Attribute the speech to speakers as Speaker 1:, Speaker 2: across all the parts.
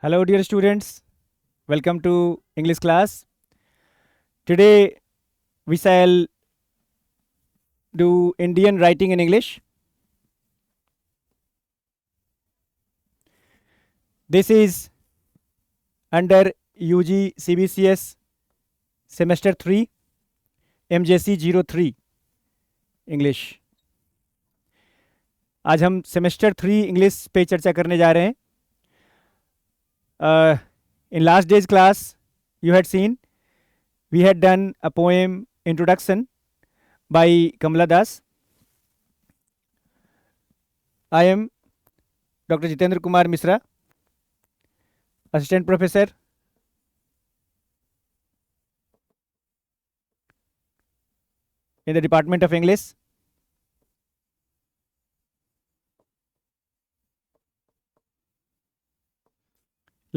Speaker 1: Hello, dear students. Welcome to English class. Today we shall do Indian writing in English. This is under UG CBCS semester 3 MJC 03 English. आज हम semester 3 English पे चर्चा करने जा रहे हैं. In last day's class, you had seen we had done a poem introduction by Kamala Das. I am Dr. Jitender Kumar Mishra, Assistant Professor in the Department of English.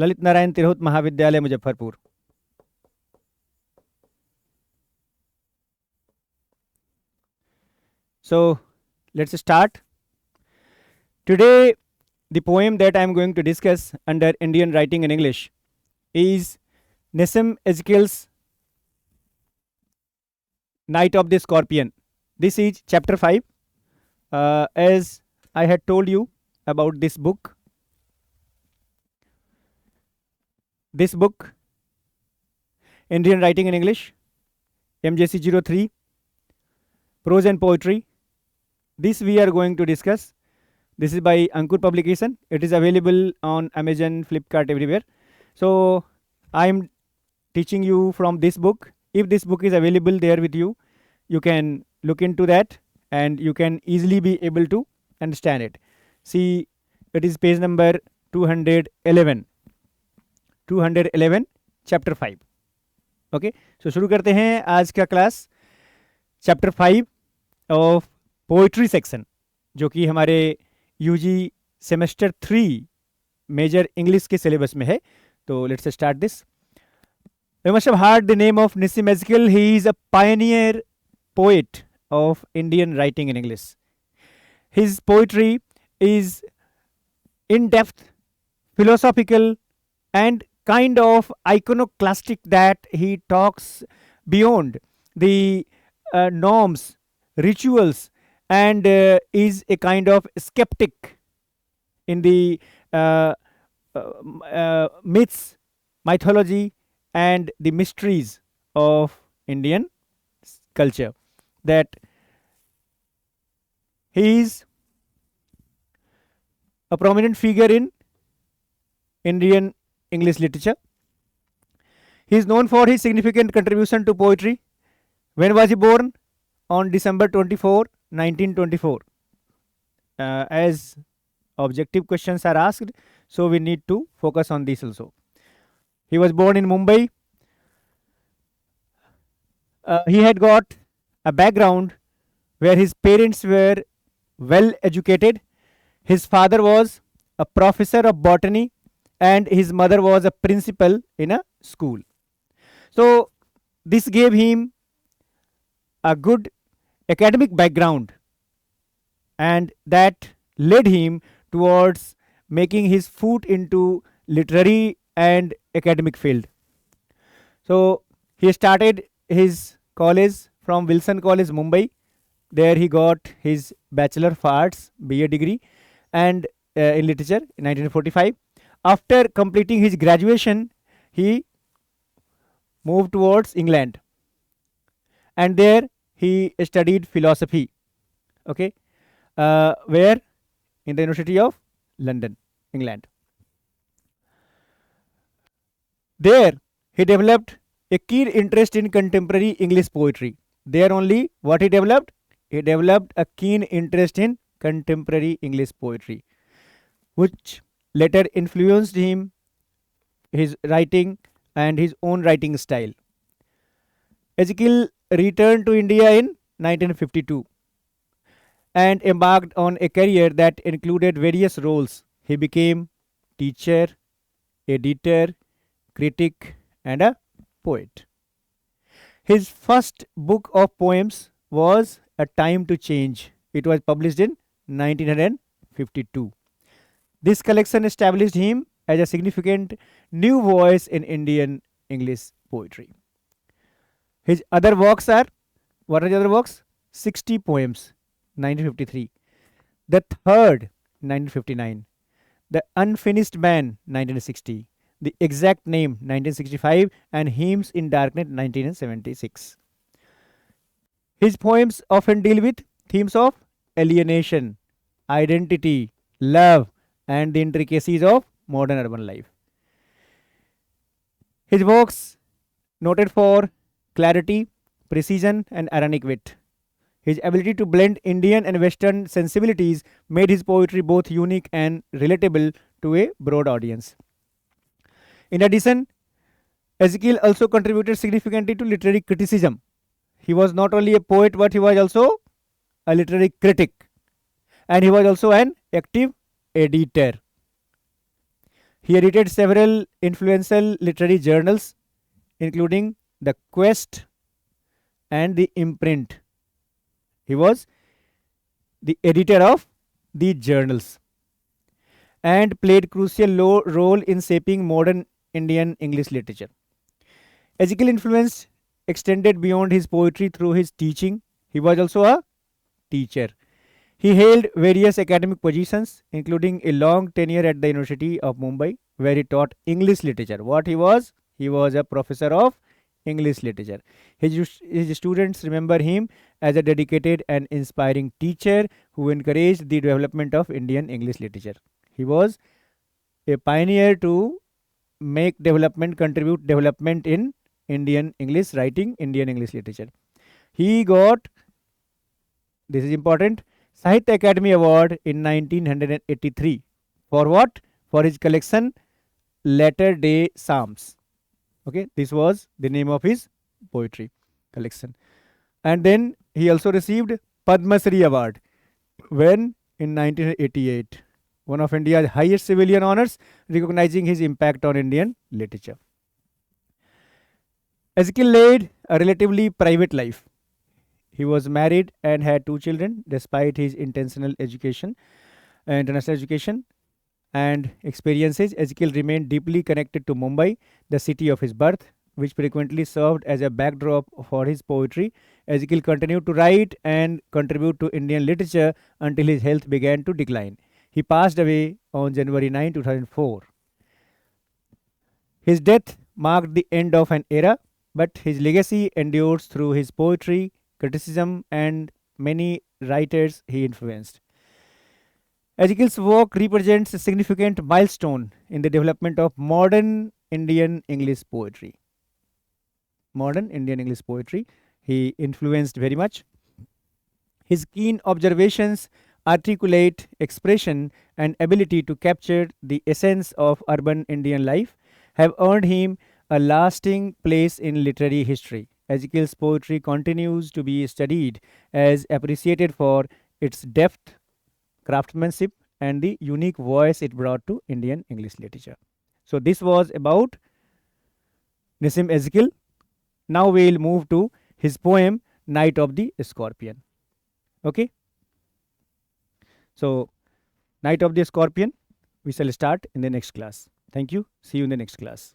Speaker 1: Lalit Narayan Tirhut महाविद्यालय Muzaffarpur. So let's start. Today the poem that I am going to discuss under Indian writing in English is Nissim Ezekiel's Night of the Scorpion. This is chapter 5. As I had told you about this book, Indian writing in English, MJC 03, prose and poetry. This we are going to discuss. This is by Ankur publication. It is available on Amazon, Flipkart, everywhere. So I am teaching you from this book. If this book is available there with you, you can look into that and you can easily be able to understand it. See, it is page number 211. 211 chapter 5. Okay, सो शुरू करते हैं आज का class. Chapter 5 of poetry section, जो कि हमारे UG semester 3 major English के syllabus में है. तो let's start this. You must have heard the name of Nissim Ezekiel. He is a pioneer poet of Indian writing in English. His poetry is in-depth, philosophical, and kind of iconoclastic, that he talks beyond the norms, rituals, and is a kind of skeptic in the myths, mythology, and the mysteries of Indian culture. That he is a prominent figure in Indian English literature. He is known for his significant contribution to poetry. When was he born? On December 24, 1924. As objective questions are asked, so we need to focus on this also. He was born in Mumbai. He had got a background where his parents were well educated. His father was a professor of botany and his mother was a principal in a school. So this gave him a good academic background, and that led him towards making his foot into literary and academic field. So he started his college from Wilson College, Mumbai. There he got his Bachelor of Arts, BA degree, and in literature in 1945. After completing his graduation, he moved towards England, and there he studied philosophy. Okay, where? In the University of London, England. There he developed a keen interest in contemporary English poetry. There only what he developed? He developed a keen interest in contemporary English poetry, which later influenced him, his writing and his own writing style. Ezekiel returned to India in 1952 and embarked on a career that included various roles. He became teacher, editor, critic, and a poet. His first book of poems was A Time to Change. It was published in 1952. This collection established him as a significant new voice in Indian English poetry. His other works are, what are the other works? 60 poems, 1953. The Third, 1959. The Unfinished Man, 1960. The Exact Name, 1965. And Hymns in Darkness, 1976. His poems often deal with themes of alienation, identity, love, and the intricacies of modern urban life. His works noted for clarity, precision, and ironic wit. His ability to blend Indian and Western sensibilities made his poetry both unique and relatable to a broad audience. In addition, Ezekiel also contributed significantly to literary criticism. He was not only a poet, but he was also a literary critic, and he was also an active editor. He edited several influential literary journals, including The Quest and The Imprint. He was the editor of these journals and played crucial role in shaping modern Indian English literature. Ezekiel influence extended beyond his poetry through his teaching. He was also a teacher. He held various academic positions, including a long tenure at the University of Mumbai, where he taught English literature. What he was? He was a professor of English literature. His students remember him as a dedicated and inspiring teacher who encouraged the development of Indian English literature. He was a pioneer to contribute development in Indian English writing, Indian English literature. He got, this is important, Sahitya Academy Award in 1983. For what? For his collection Latter Day Psalms. Okay, this was the name of his poetry collection. And then he also received Padma Shri Award when in 1988, one of India's highest civilian honors, recognizing his impact on Indian literature. Ezekiel led a relatively private life. He was married and had 2 children despite his international education and experiences. Ezekiel remained deeply connected to Mumbai, the city of his birth, which frequently served as a backdrop for his poetry. Ezekiel continued to write and contribute to Indian literature until his health began to decline. He passed away on January 9, 2004. His death marked the end of an era, but his legacy endures through his poetry, criticism, and many writers he influenced. Ezekiel's work represents a significant milestone in the development of modern Indian English poetry. Modern Indian English poetry. He influenced very much. His keen observations, articulate expression, and ability to capture the essence of urban Indian life have earned him a lasting place in literary history. Ezekiel's poetry continues to be studied as appreciated for its depth, craftsmanship, and the unique voice it brought to Indian English literature. So this was about Nissim Ezekiel. Now we'll move to his poem Night of the Scorpion. Okay. So Night of the Scorpion we shall start in the next class. Thank you. See you in the next class.